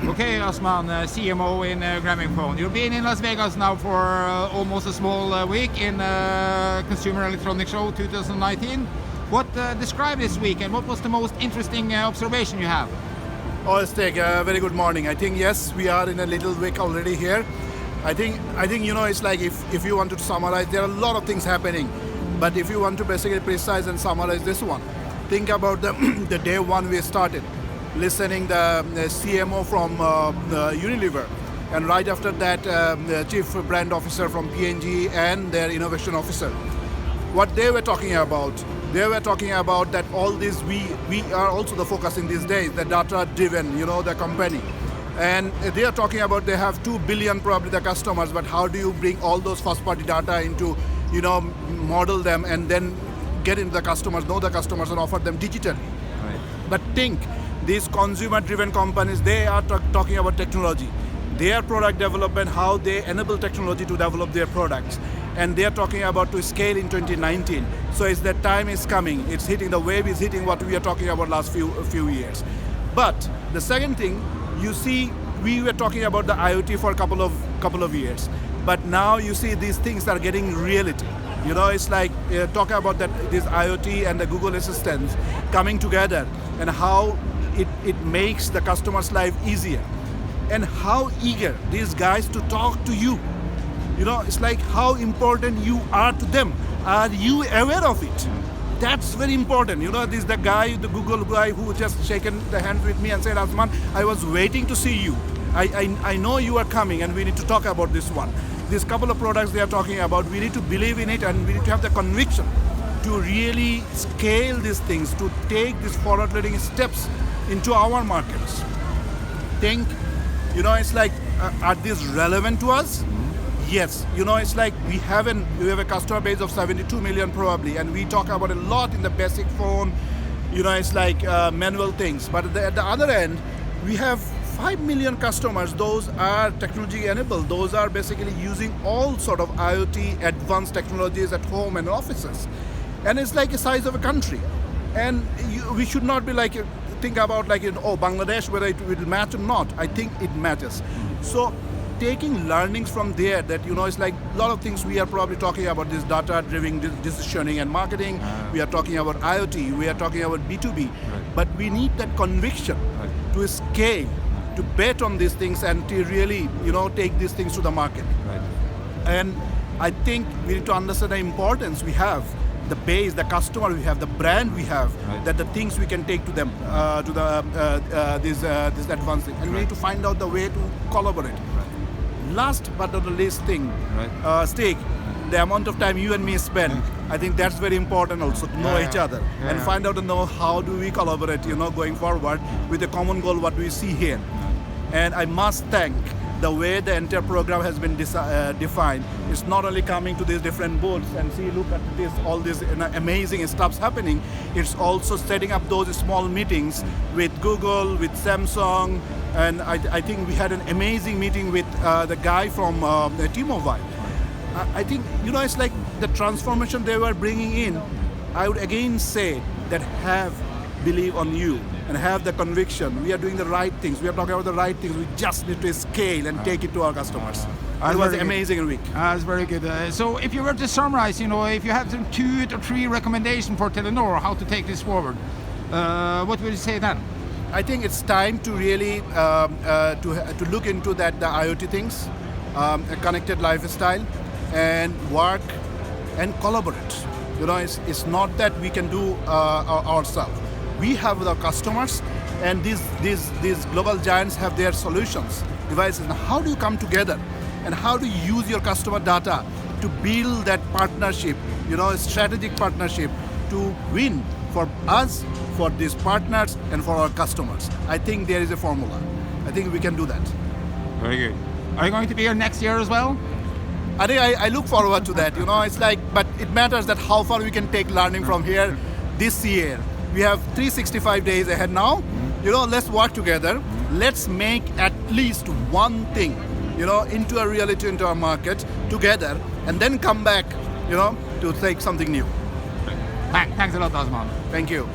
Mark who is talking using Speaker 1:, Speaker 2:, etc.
Speaker 1: Okay, Azman, CMO in Grameenphone. You've been in Las Vegas now for almost a small week in Consumer Electronics Show 2019. What describe this week and what was the most interesting observation you have?
Speaker 2: Oh, Steg, very good morning. I think yes, we are in a little week already here. I think it's like if you want to summarize, there are a lot of things happening, but if you want to basically precise and summarize this one, think about the day one we started, listening the CMO from Unilever, and right after that the chief brand officer from P&G and their innovation officer. What they were talking about that all this we are also the focus in these days, the data driven, the company. And they are talking about they have 2 billion probably the customers, but how do you bring all those first party data into, model them and then get into the customers, know the customers and offer them digitally.
Speaker 1: Right.
Speaker 2: But think, these consumer driven companies, they are talking about technology, their product development, how they enable technology to develop their products. And they are talking about to scale in 2019. So it's that time is coming, it's hitting, the wave is hitting what we are talking about last few years. But the second thing, you see, we were talking about the IoT for a couple of years, but now you see these things are getting reality. It's like talking about that this IoT and the Google Assistant coming together and how it makes the customer's life easier, and how eager these guys to talk to you. It's like how important you are to them. Are you aware of it? That's very important. This is the guy, the Google guy who just shaken the hand with me and said, Azman, I was waiting to see you. I know you are coming and we need to talk about this one. These couple of products they are talking about, we need to believe in it and we need to have the conviction to really scale these things, to take these forward-leading steps into our markets. Think, it's like, are these relevant to us? Yes, it's like we have a customer base of 72 million probably, and we talk about a lot in the basic phone, it's like manual things. But at the other end, we have 5 million customers. Those are technology enabled. Those are basically using all sort of IoT advanced technologies at home and offices. And it's like the size of a country. And we should not be like, think about like, Bangladesh, whether it will match or not. I think it matters. So taking learnings from there that, it's like a lot of things we are probably talking about this data-driven decisioning and marketing. We are talking about IoT, we are talking about B2B.
Speaker 1: Right.
Speaker 2: But we need that conviction to scale, to bet on these things and to really, take these things to the market.
Speaker 1: Right.
Speaker 2: And I think we need to understand the importance we have, the base, the customer we have, the brand we have, that the things we can take to them, to this advanced thing. And we need to find out the way to collaborate. Last but not the least thing, Steve, the amount of time you and me spend, I think that's very important also to know each other and find out to know how do we collaborate, going forward with a common goal, what we see here. And I must thank the way the entire program has been defined. It's not only coming to these different booths and see, look at this, all this amazing stuff's happening. It's also setting up those small meetings with Google, with Samsung, and I think we had an amazing meeting with the guy from T-Mobile. I think, it's like the transformation they were bringing in. I would again say that believe on you and have the conviction. We are doing the right things. We are talking about the right things. We just need to scale and take it to our customers. It was amazing week.
Speaker 1: That's very good. So if you were to summarize, if you have some 2 to 3 recommendations for Telenor how to take this forward, what would you say then?
Speaker 2: I think it's time to really to look into the IoT things, a connected lifestyle, and work and collaborate. It's not that we can do ourselves. We have the customers, and these global giants have their solutions, devices. Now, how do you come together, and how do you use your customer data to build that partnership, a strategic partnership to win for us, for these partners, and for our customers? I think there is a formula. I think we can do that.
Speaker 1: Very good. Are you going to be here next year as well?
Speaker 2: I think I look forward to that. It's like, but it matters that how far we can take learning from here this year. We have 365 days ahead now. Let's work together. Let's make at least one thing, into a reality, into our market together, and then come back, to take something new.
Speaker 1: Thanks a lot, Azman.
Speaker 2: Thank you.